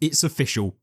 It's official.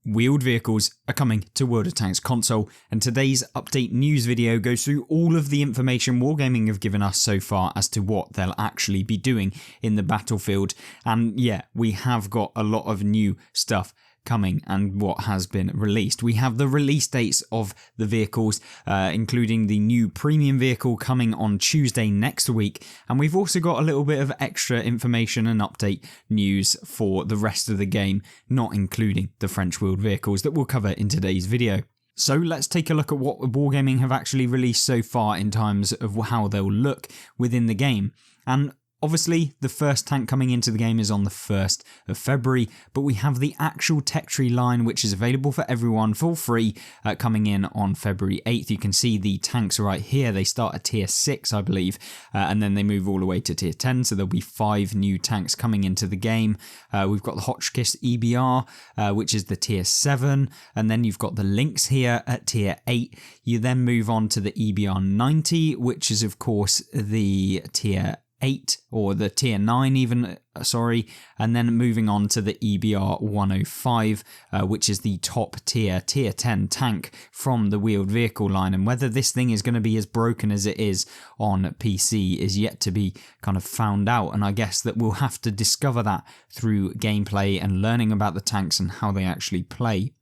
Wheeled vehicles are coming to World of Tanks console, and today's update news video goes through all of the information Wargaming have given us so far as to what they'll actually be doing in the battlefield. And yeah, we have got a lot of new stuff coming and what has been released. We have the release dates of the vehicles, including the new premium vehicle coming on Tuesday next week, and we've also got a little bit of extra information and update news for the rest of the game, not including the French wheeled vehicles that we'll cover in today's video. So let's take a look at what Wargaming have actually released so far in terms of how they'll look within the game. And obviously, the first tank coming into the game is on the 1st of February, but we have the actual tech tree line, which is available for everyone for free, coming in on February 8th. You can see the tanks right here. They start at tier 6, I believe, and then they move all the way to tier 10, so there'll be 5 new tanks coming into the game. We've got the Hotchkiss EBR, which is the tier 7, and then you've got the Lynx here at tier 8. You then move on to the EBR 90, which is, of course, the tier 8 or the tier 9 even, and then moving on to the EBR 105, which is the top tier 10 tank from the wheeled vehicle line. And whether this thing is going to be as broken as it is on PC is yet to be kind of found out, and I guess that we'll have to discover that through gameplay and learning about the tanks and how they actually play.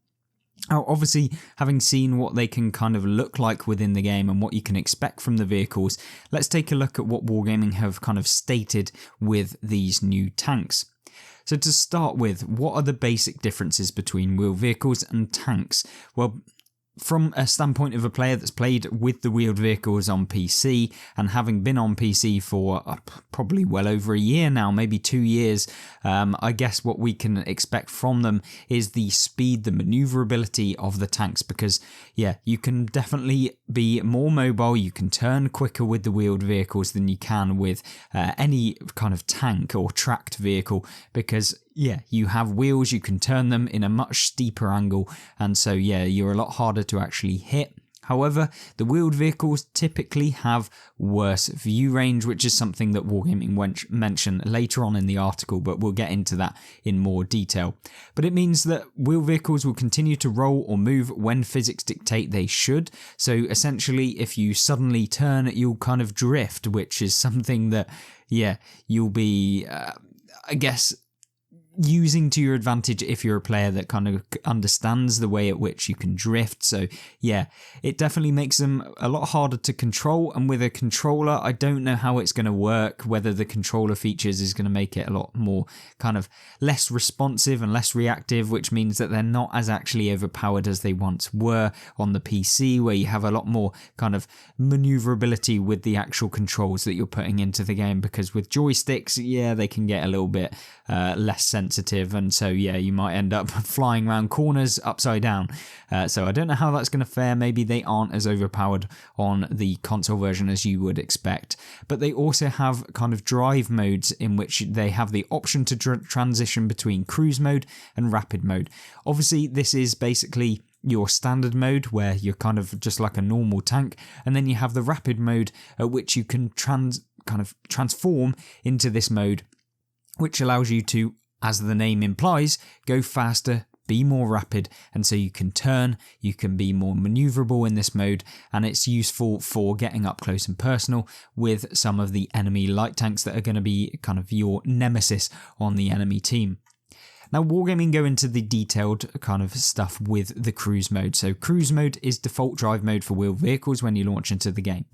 Now, obviously, having seen what they can kind of look like within the game and what you can expect from the vehicles, let's take a look at what Wargaming have kind of stated with these new tanks. So to start with, what are the basic differences between wheeled vehicles and tanks? Well, from a standpoint of a player that's played with the wheeled vehicles on PC, and having been on PC for probably well over a year now, maybe 2 years, I guess what we can expect from them is the speed, the maneuverability of the tanks, because yeah, you can definitely be more mobile, you can turn quicker with the wheeled vehicles than you can with any kind of tank or tracked vehicle, because yeah, you have wheels, you can turn them in a much steeper angle, and so yeah, you're a lot harder to actually hit. However, the wheeled vehicles typically have worse view range, which is something that Wargaming mention later on in the article, but we'll get into that in more detail. But it means that wheeled vehicles will continue to roll or move when physics dictate they should. So essentially, if you suddenly turn, you'll kind of drift, which is something that, yeah, you'll be, I guess, using to your advantage if you're a player that kind of understands the way at which you can drift. So yeah, it definitely makes them a lot harder to control, and with a controller, I don't know how it's going to work, whether the controller features is going to make it a lot more kind of less responsive and less reactive, which means that they're not as actually overpowered as they once were on the PC, where you have a lot more kind of maneuverability with the actual controls that you're putting into the game, because with joysticks, yeah, they can get a little bit less sensitive, and so yeah, you might end up flying around corners upside down. So I don't know how that's going to fare. Maybe they aren't as overpowered on the console version as you would expect, but they also have kind of drive modes in which they have the option to transition between cruise mode and rapid mode. Obviously, this is basically your standard mode where you're kind of just like a normal tank, and then you have the rapid mode at which you can transform into this mode, which allows you to, as the name implies, go faster, be more rapid, and so you can turn, you can be more maneuverable in this mode, and it's useful for getting up close and personal with some of the enemy light tanks that are going to be kind of your nemesis on the enemy team. Now, Wargaming go into the detailed kind of stuff with the cruise mode. So cruise mode is default drive mode for wheeled vehicles when you launch into the game.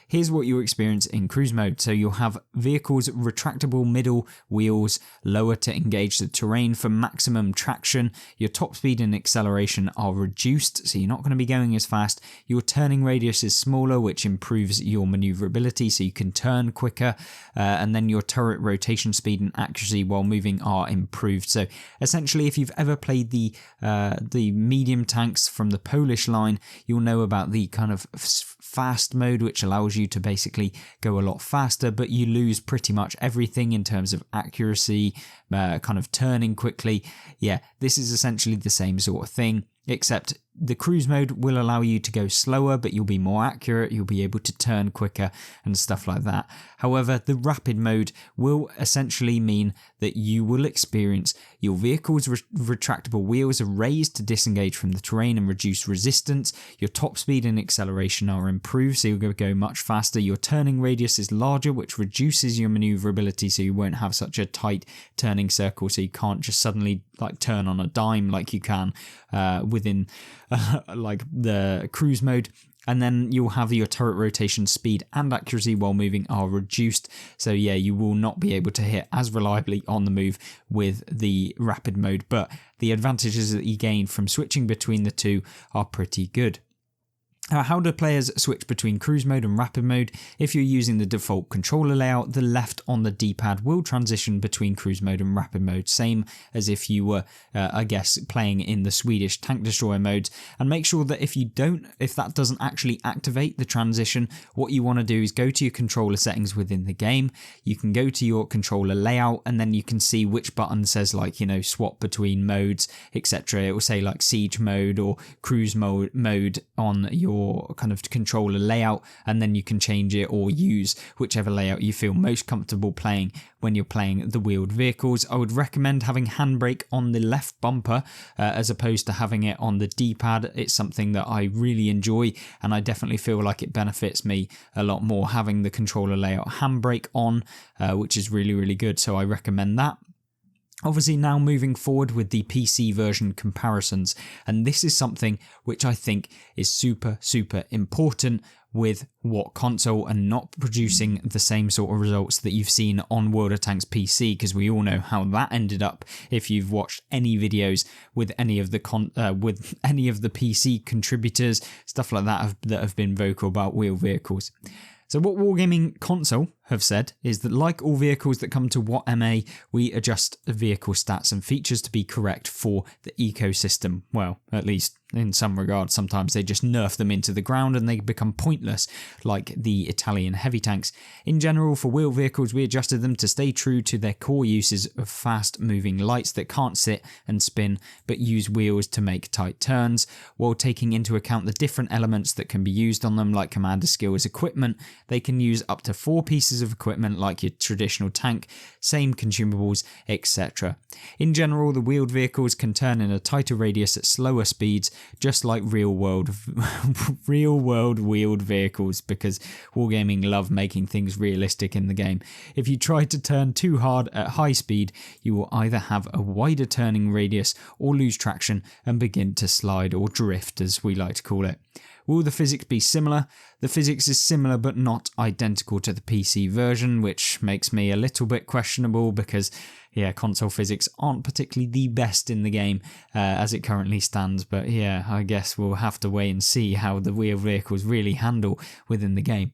Here's what you'll experience in cruise mode. So you'll have vehicles retractable middle wheels, lower to engage the terrain for maximum traction. Your top speed and acceleration are reduced, so you're not going to be going as fast. Your turning radius is smaller, which improves your maneuverability, so you can turn quicker. And then your turret rotation speed and accuracy while moving are improved. So essentially, if you've ever played the medium tanks from the Polish line, you'll know about the kind of fast mode, which allows you to basically go a lot faster, but you lose pretty much everything in terms of accuracy, kind of turning quickly. Yeah, this is essentially the same sort of thing, except the cruise mode will allow you to go slower, but you'll be more accurate, you'll be able to turn quicker and stuff like that. However, the rapid mode will essentially mean that you will experience your vehicle's retractable wheels are raised to disengage from the terrain and reduce resistance. Your top speed and acceleration are improved, so you'll go much faster. Your turning radius is larger, which reduces your maneuverability, so you won't have such a tight turning circle, so you can't just suddenly like turn on a dime like you can within like the cruise mode. And then you'll have your turret rotation speed and accuracy while moving are reduced. So yeah, you will not be able to hit as reliably on the move with the rapid mode, but the advantages that you gain from switching between the two are pretty good. How do players switch between cruise mode and rapid mode? If you're using the default controller layout, the left on the D-pad will transition between cruise mode and rapid mode, same as if you were, I guess, playing in the Swedish tank destroyer modes. And make sure that if that doesn't actually activate the transition, what you want to do is go to your controller settings within the game. You can go to your controller layout, and then you can see which button says like, swap between modes, etc. It will say like siege mode or cruise mode on your kind of controller layout, and then you can change it or use whichever layout you feel most comfortable playing when you're playing the wheeled vehicles. I would recommend having handbrake on the left bumper as opposed to having it on the D-pad. It's something that I really enjoy, and I definitely feel like it benefits me a lot more having the controller layout handbrake on, which is really, really good. So I recommend that. Obviously now moving forward with the PC version comparisons, and this is something which I think is super, super important with what console and not producing the same sort of results that you've seen on World of Tanks PC, because we all know how that ended up if you've watched any videos with any of the PC contributors, stuff like that have been vocal about wheeled vehicles. So what Wargaming Console have said is that like all vehicles that come to WhatMA, we adjust the vehicle stats and features to be correct for the ecosystem. Well, at least in some regards, sometimes they just nerf them into the ground and they become pointless, like the Italian heavy tanks. In general, for wheel vehicles, we adjusted them to stay true to their core uses of fast-moving lights that can't sit and spin, but use wheels to make tight turns, while taking into account the different elements that can be used on them, like commander skills equipment. They can use up to 4 pieces of equipment like your traditional tank, same consumables, etc. In general, the wheeled vehicles can turn in a tighter radius at slower speeds, just like real world wheeled vehicles, because Wargaming love making things realistic in the game. If you try to turn too hard at high speed, you will either have a wider turning radius or lose traction and begin to slide or drift, as we like to call it. Will the physics be similar? The physics is similar but not identical to the PC version, which makes me a little bit questionable because, yeah, console physics aren't particularly the best in the game as it currently stands. But yeah, I guess we'll have to wait and see how the wheeled vehicles really handle within the game.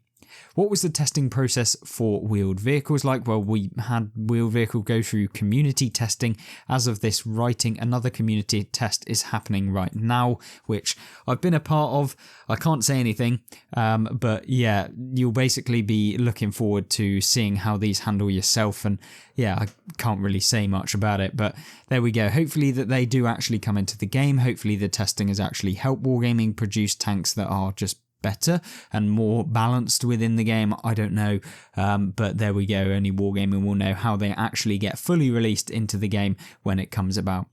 What was the testing process for wheeled vehicles like? Well, we had wheeled vehicle go through community testing. As of this writing, another community test is happening right now, which I've been a part of. I can't say anything, but yeah, you'll basically be looking forward to seeing how these handle yourself. And yeah, I can't really say much about it, but there we go. Hopefully that they do actually come into the game. Hopefully the testing has actually helped Wargaming produce tanks that are just better and more balanced within the game. I don't know, but there we go. Only Wargaming will know how they actually get fully released into the game when it comes about.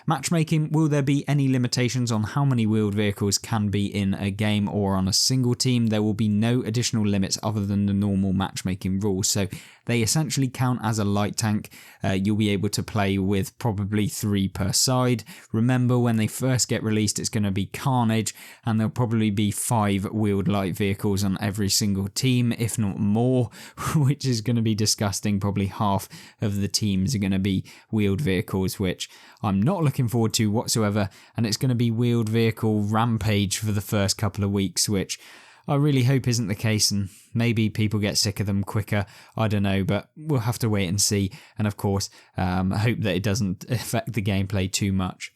Matchmaking, will there be any limitations on how many wheeled vehicles can be in a game or on a single team? There will be no additional limits other than the normal matchmaking rules, so they essentially count as a light tank. You'll be able to play with probably 3 per side. Remember, when they first get released, it's going to be carnage, and there'll probably be 5 wheeled light vehicles on every single team, if not more, which is going to be disgusting. Probably half of the teams are going to be wheeled vehicles, which I'm not looking forward to whatsoever, and it's going to be wheeled vehicle rampage for the first couple of weeks, which I really hope isn't the case, and maybe people get sick of them quicker. I don't know, but we'll have to wait and see, and of course, I hope that it doesn't affect the gameplay too much.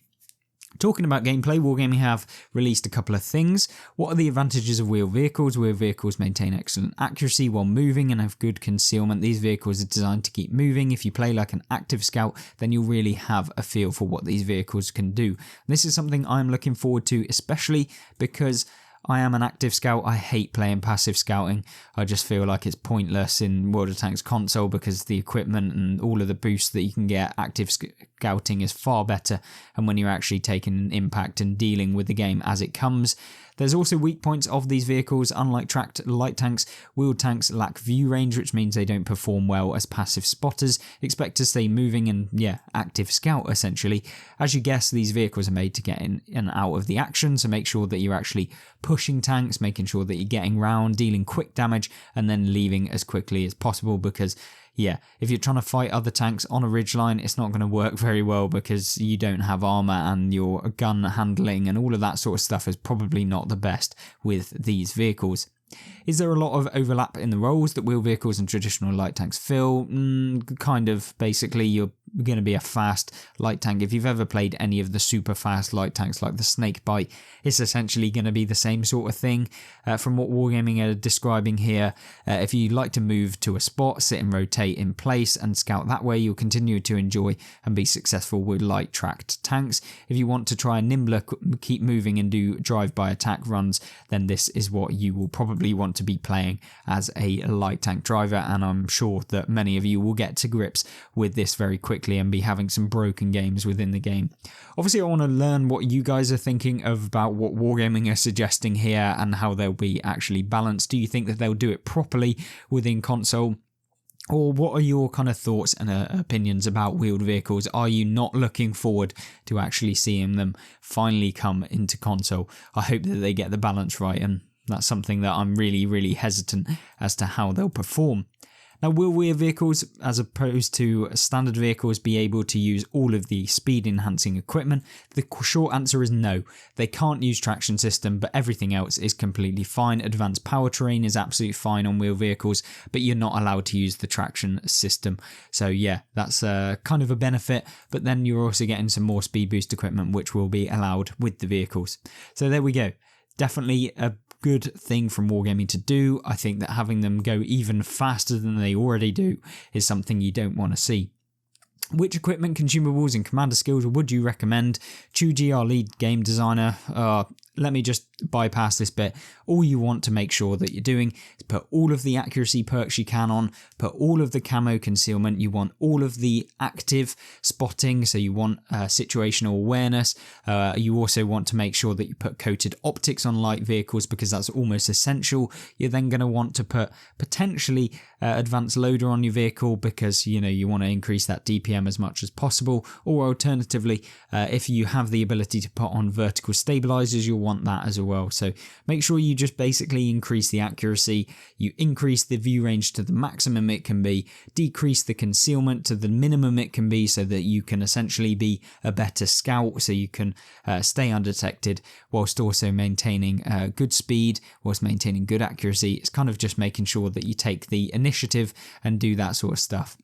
Talking about gameplay, Wargaming have released a couple of things. What are the advantages of wheeled vehicles? Wheeled vehicles maintain excellent accuracy while moving and have good concealment. These vehicles are designed to keep moving. If you play like an active scout, then you'll really have a feel for what these vehicles can do. This is something I'm looking forward to, especially because I am an active scout. I hate playing passive scouting. I just feel like it's pointless in World of Tanks console because the equipment and all of the boosts that you can get, active scouting is far better, and when you're actually taking an impact and dealing with the game as it comes. There's also weak points of these vehicles. Unlike tracked light tanks, wheeled tanks lack view range, which means they don't perform well as passive spotters. Expect to stay moving and, active scout essentially. As you guess, these vehicles are made to get in and out of the action, so make sure that you're actually pushing tanks, making sure that you're getting round, dealing quick damage, and then leaving as quickly as possible because if you're trying to fight other tanks on a ridgeline, it's not going to work very well because you don't have armor and your gun handling and all of that sort of stuff is probably not the best with these vehicles. Is there a lot of overlap in the roles that wheeled vehicles and traditional light tanks fill? Kind of. Basically, you're going to be a fast light tank. If you've ever played any of the super fast light tanks like the Snakebite, it's essentially going to be the same sort of thing. From what Wargaming are describing here, if you like to move to a spot, sit and rotate in place and scout that way, you'll continue to enjoy and be successful with light tracked tanks. If you want to try a nimbler, keep moving and do drive-by attack runs, then this is what you will probably want to be playing as a light tank driver, and I'm sure that many of you will get to grips with this very quickly and be having some broken games within the game. Obviously, I want to learn what you guys are thinking about what Wargaming are suggesting here and how they'll be actually balanced. Do you think that they'll do it properly within console? Or what are your kind of thoughts and opinions about wheeled vehicles? Are you not looking forward to actually seeing them finally come into console? I hope that they get the balance right, and that's something that I'm really, really hesitant as to how they'll perform. Now, will wheeled vehicles, as opposed to standard vehicles, be able to use all of the speed-enhancing equipment? The short answer is no. They can't use traction system, but everything else is completely fine. Advanced powertrain is absolutely fine on wheeled vehicles, but you're not allowed to use the traction system. So that's kind of a benefit, but then you're also getting some more speed boost equipment, which will be allowed with the vehicles. So there we go. Definitely a good thing from Wargaming to do. I think that having them go even faster than they already do is something you don't want to see. Which equipment, consumables and commander skills would you recommend? Chuji, our lead game designer, let me just bypass this bit. All you want to make sure that you're doing is put all of the accuracy perks you can on, put all of the camo concealment, you want all of the active spotting, so you want situational awareness. You also want to make sure that you put coated optics on light vehicles because that's almost essential. You're then going to want to put potentially advanced loader on your vehicle because you want to increase that DPM as much as possible, or alternatively, if you have the ability to put on vertical stabilizers, you'll want that as well. So make sure you just basically increase the accuracy, you increase the view range to the maximum it can be, decrease the concealment to the minimum it can be so that you can essentially be a better scout, so you can stay undetected whilst also maintaining good speed, whilst maintaining good accuracy. It's kind of just making sure that you take the initiative and do that sort of stuff.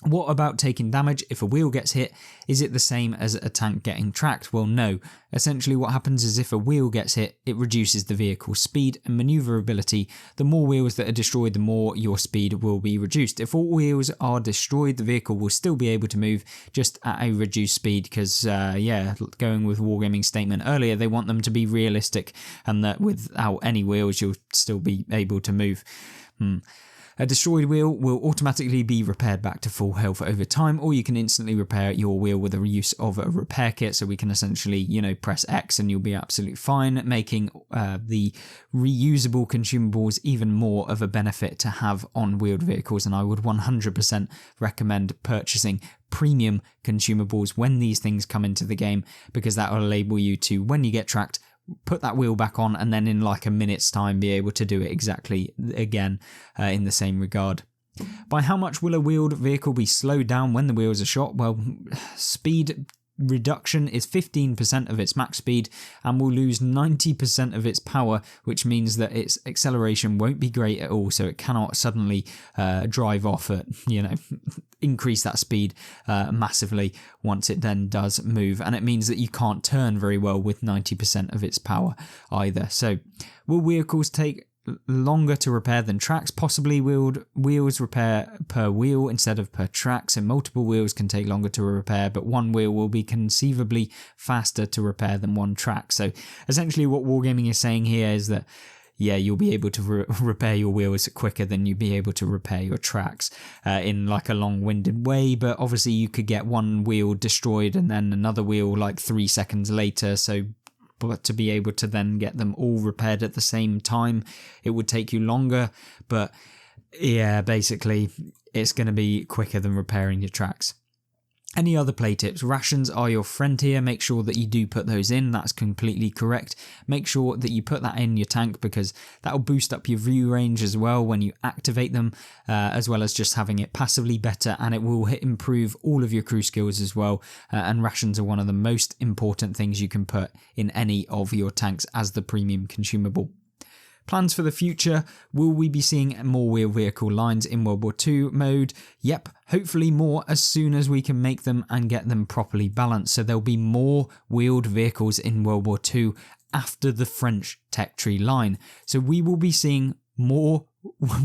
What about taking damage if a wheel gets hit? Is it the same as a tank getting tracked? Well, no. Essentially what happens is if a wheel gets hit, it reduces the vehicle's speed and maneuverability. The more wheels that are destroyed, the more your speed will be reduced. If all wheels are destroyed, the vehicle will still be able to move, just at a reduced speed because, going with Wargaming's statement earlier, they want them to be realistic and that without any wheels, you'll still be able to move. A destroyed wheel will automatically be repaired back to full health over time, or you can instantly repair your wheel with the use of a repair kit. So we can essentially, press X and you'll be absolutely fine, making the reusable consumables even more of a benefit to have on wheeled vehicles. And I would 100% recommend purchasing premium consumables when these things come into the game, because that will enable you to, when you get tracked, put that wheel back on and then in like a minute's time be able to do it exactly again in the same regard. By how much will a wheeled vehicle be slowed down when the wheels are shot? Well, speed reduction is 15% of its max speed and will lose 90% of its power, which means that its acceleration won't be great at all, so it cannot suddenly drive off at increase that speed massively once it then does move, and it means that you can't turn very well with 90% of its power either. So will vehicles take longer to repair than tracks? Possibly. Wheels repair per wheel instead of per track, so multiple wheels can take longer to repair, but one wheel will be conceivably faster to repair than one track. So essentially what Wargaming is saying here is that you'll be able to repair your wheels quicker than you'll be able to repair your tracks in like a long-winded way, but obviously you could get one wheel destroyed and then another wheel like 3 seconds later, but to be able to then get them all repaired at the same time, it would take you longer. But yeah, basically it's going to be quicker than repairing your tracks. Any other play tips? Rations are your friend here. Make sure that you do put those in. That's completely correct. Make sure that you put that in your tank because that'll boost up your view range as well when you activate them, as well as just having it passively better, and it will improve all of your crew skills as well. And rations are one of the most important things you can put in any of your tanks as the premium consumable. Plans for the future. Will we be seeing more wheeled vehicle lines in World War II mode? Yep, hopefully more as soon as we can make them and get them properly balanced. So there'll be more wheeled vehicles in World War II after the French tech tree line. So we will be seeing more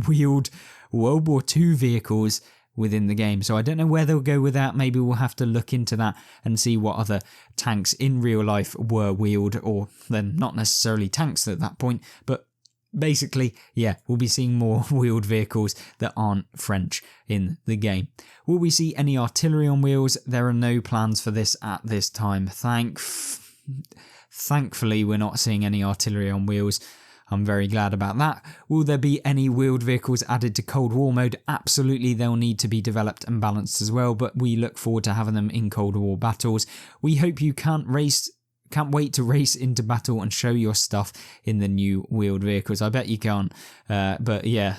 wheeled World War II vehicles within the game. So I don't know where they'll go with that. Maybe we'll have to look into that and see what other tanks in real life were wheeled, or then not necessarily tanks at that point, but basically, we'll be seeing more wheeled vehicles that aren't French in the game. Will we see any artillery on wheels? There are no plans for this at this time. Thankfully, we're not seeing any artillery on wheels. I'm very glad about that. Will there be any wheeled vehicles added to Cold War mode? Absolutely, they'll need to be developed and balanced as well, but we look forward to having them in Cold War battles. We hope you can't wait to race into battle and show your stuff in the new wheeled vehicles. I bet you can't. But yeah,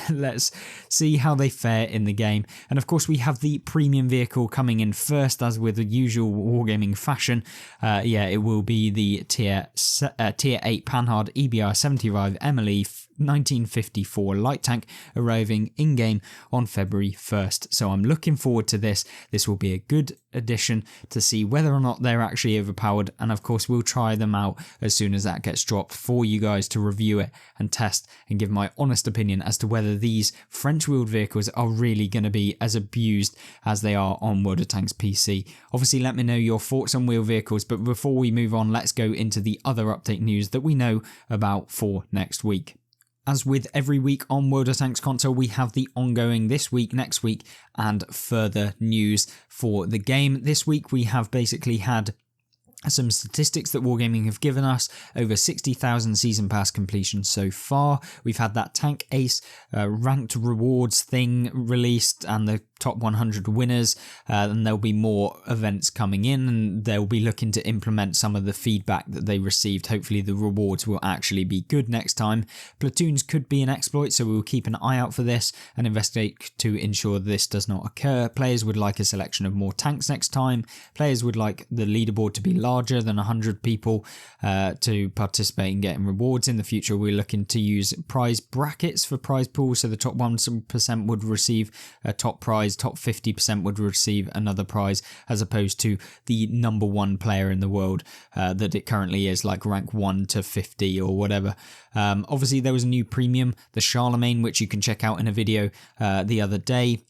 let's see how they fare in the game. And of course, we have the premium vehicle coming in first, as with the usual Wargaming fashion. It will be the Tier 8 Panhard EBR 75 Emily 1954 light tank arriving in-game on February 1st. So I'm looking forward to this. This will be a good addition to see whether or not they're actually overpowered, and of course we'll try them out as soon as that gets dropped for you guys to review it and test and give my honest opinion as to whether these French wheeled vehicles are really going to be as abused as they are on World of Tanks PC. Obviously let me know your thoughts on wheeled vehicles, but before we move on, let's go into the other update news that we know about for next week. As with every week on World of Tanks console, we have the ongoing this week, next week, and further news for the game. This week we have basically had some statistics that Wargaming have given us, over 60,000 season pass completion so far. We've had that Tank Ace ranked rewards thing released and the top 100 winners, and there'll be more events coming in, and they'll be looking to implement some of the feedback that they received. Hopefully the rewards will actually be good next time. Platoons could be an exploit, so we will keep an eye out for this and investigate to ensure this does not occur. Players would like a selection of more tanks next time. Players would like the leaderboard to be larger than 100 people to participate in getting rewards. In the future, we're looking to use prize brackets for prize pools, so the top 1% would receive a top prize, top 50% would receive another prize, as opposed to the number one player in the world that it currently is, like rank 1 to 50 or whatever. Obviously, there was a new premium, the Charlemagne, which you can check out in a video the other day.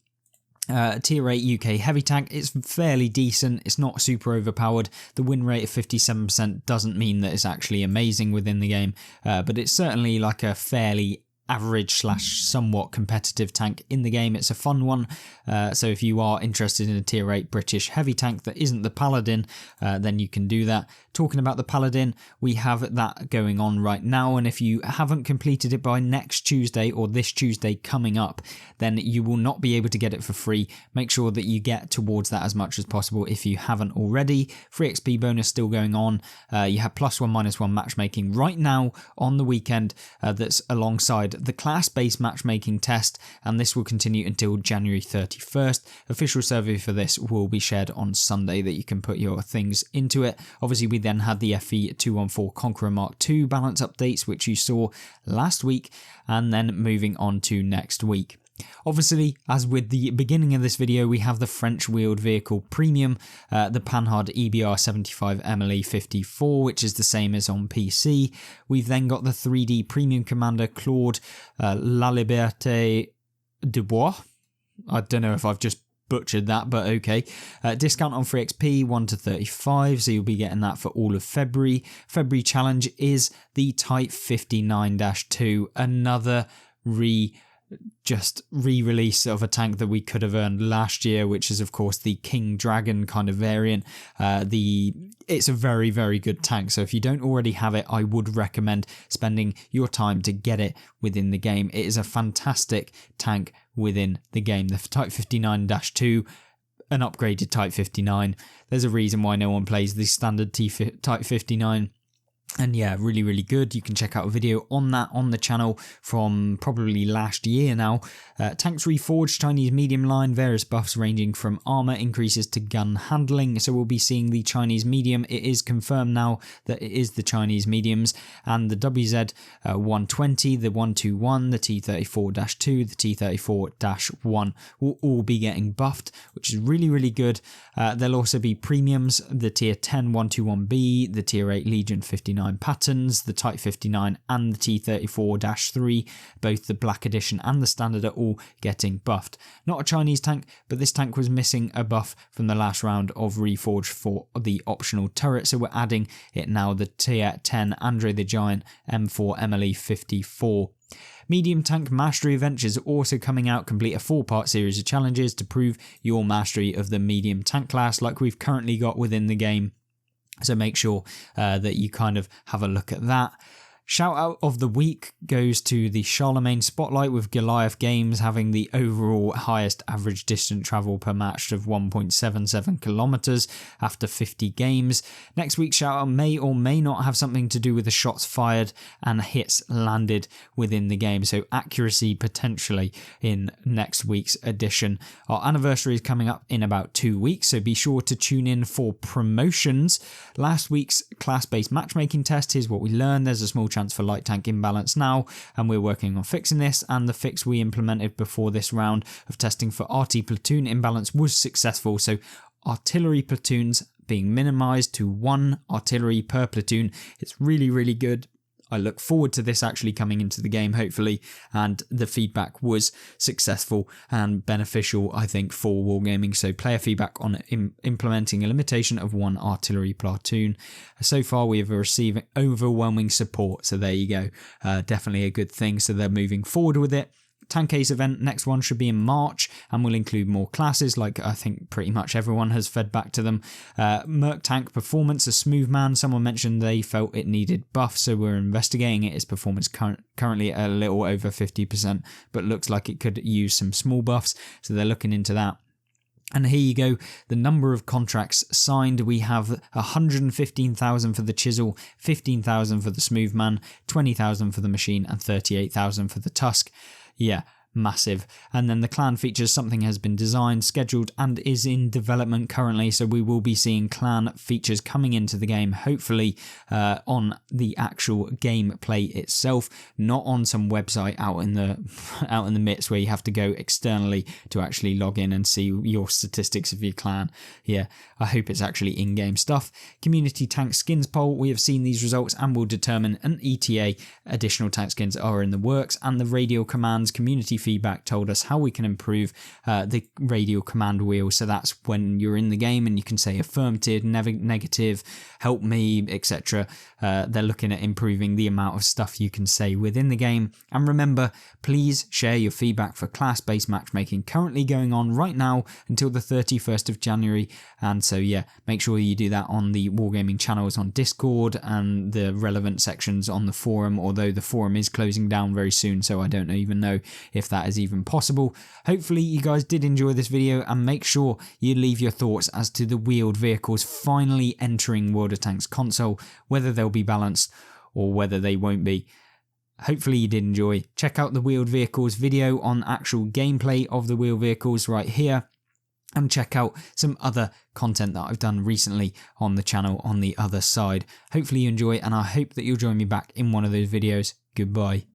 Tier 8 UK heavy tank, it's fairly decent, it's not super overpowered. The win rate of 57% doesn't mean that it's actually amazing within the game, but it's certainly like a fairly average / somewhat competitive tank in the game. It's a fun one, so if you are interested in a tier 8 British heavy tank that isn't the Paladin, then you can do that. Talking about the Paladin, we have that going on right now, and if you haven't completed it by next Tuesday or this Tuesday coming up, then you will not be able to get it for free. Make sure that you get towards that as much as possible if you haven't already. Free XP bonus still going on. You have +1 -1 matchmaking right now on the weekend that's alongside the class-based matchmaking test, and this will continue until January 31st. Official survey for this will be shared on Sunday that you can put your things into it. Obviously, we then had the FE214 Conqueror Mark II balance updates, which you saw last week, and then moving on to next week. Obviously, as with the beginning of this video, we have the French wheeled vehicle premium, the Panhard EBR 75 MLE 54, which is the same as on PC. We've then got the 3D premium commander Claude La Liberté de Bois. I don't know if I've just butchered that, but okay. Discount on free XP 1 to 35, so you'll be getting that for all of February. February challenge is the Type 59-2, another re-release of a tank that we could have earned last year, which is of course the King Dragon kind of variant. It's a very, very good tank, so if you don't already have it, I would recommend spending your time to get it within the game. It is a fantastic tank within the game. The Type 59-2, an upgraded Type 59. There's a reason why no one plays the standard Type 59. And yeah, really, really good. You can check out a video on that on the channel from probably last year now. Tanks Reforged, Chinese medium line, various buffs ranging from armor increases to gun handling. So we'll be seeing the Chinese medium. It is confirmed now that it is the Chinese mediums. And the WZ 120, the 121, the T34-2, the T34-1 will all be getting buffed, which is really, really good. There'll also be premiums, the Tier 10 121B, the Tier 8 Legion 59 patterns, the Type 59 and the T34-3, both the Black Edition and the Standard are all getting buffed. Not a Chinese tank, but this tank was missing a buff from the last round of Reforged for the optional turret, so we're adding it now, the Tier 10 Andre the Giant M4 MLE 54. Medium Tank Mastery Adventures are also coming out. Complete a 4-part series of challenges to prove your mastery of the medium tank class like we've currently got within the game. So make sure that you kind of have a look at that. Shout out of the week goes to the Charlemagne Spotlight, with Goliath Games having the overall highest average distance travel per match of 1.77 kilometers after 50 games. Next week's shout out may or may not have something to do with the shots fired and hits landed within the game, so accuracy potentially in next week's edition. Our anniversary is coming up in about 2 weeks, so be sure to tune in for promotions. Last week's class-based matchmaking test, here's what we learned. There's a small chance for light tank imbalance now, and we're working on fixing this, and the fix we implemented before this round of testing for RT platoon imbalance was successful, so artillery platoons being minimized to 1 artillery per platoon. It's really, really good. I look forward to this actually coming into the game, hopefully, and the feedback was successful and beneficial, I think, for Wargaming. So player feedback on implementing a limitation of 1 artillery platoon. So far, we have received overwhelming support, so there you go. Definitely a good thing, so they're moving forward with it. Tank Ace event, next one should be in March, and will include more classes, like I think pretty much everyone has fed back to them. Merc Tank Performance, a smooth man. Someone mentioned they felt it needed buff, so we're investigating it. Its performance currently a little over 50%, but looks like it could use some small buffs, so they're looking into that. And here you go, the number of contracts signed. We have 115,000 for the Chisel, 15,000 for the Smooth Man, 20,000 for the Machine, and 38,000 for the Tusk. Yeah, massive. And then the clan features, something has been designed, scheduled, and is in development currently, so we will be seeing clan features coming into the game, hopefully on the actual gameplay itself, not on some website out in the midst where you have to go externally to actually log in and see your statistics of your clan. Yeah, I hope it's actually in-game stuff. Community tank skins poll, we have seen these results and will determine an ETA. Additional tank skins are in the works, and the radio commands community feedback told us how we can improve the radio command wheel. So that's when you're in the game and you can say affirmative, negative, help me, etc. They're looking at improving the amount of stuff you can say within the game. And remember, please share your feedback for class-based matchmaking currently going on right now until the 31st of January. And so yeah, make sure you do that on the Wargaming channels on Discord and the relevant sections on the forum, although the forum is closing down very soon, so I don't even know if that is even possible. Hopefully you guys did enjoy this video, and make sure you leave your thoughts as to the wheeled vehicles finally entering World of Tanks console, whether they'll be balanced or whether they won't be. Hopefully you did enjoy. Check out the wheeled vehicles video on actual gameplay of the wheeled vehicles right here, and check out some other content that I've done recently on the channel on the other side. Hopefully you enjoy, and I hope that you'll join me back in one of those videos. Goodbye.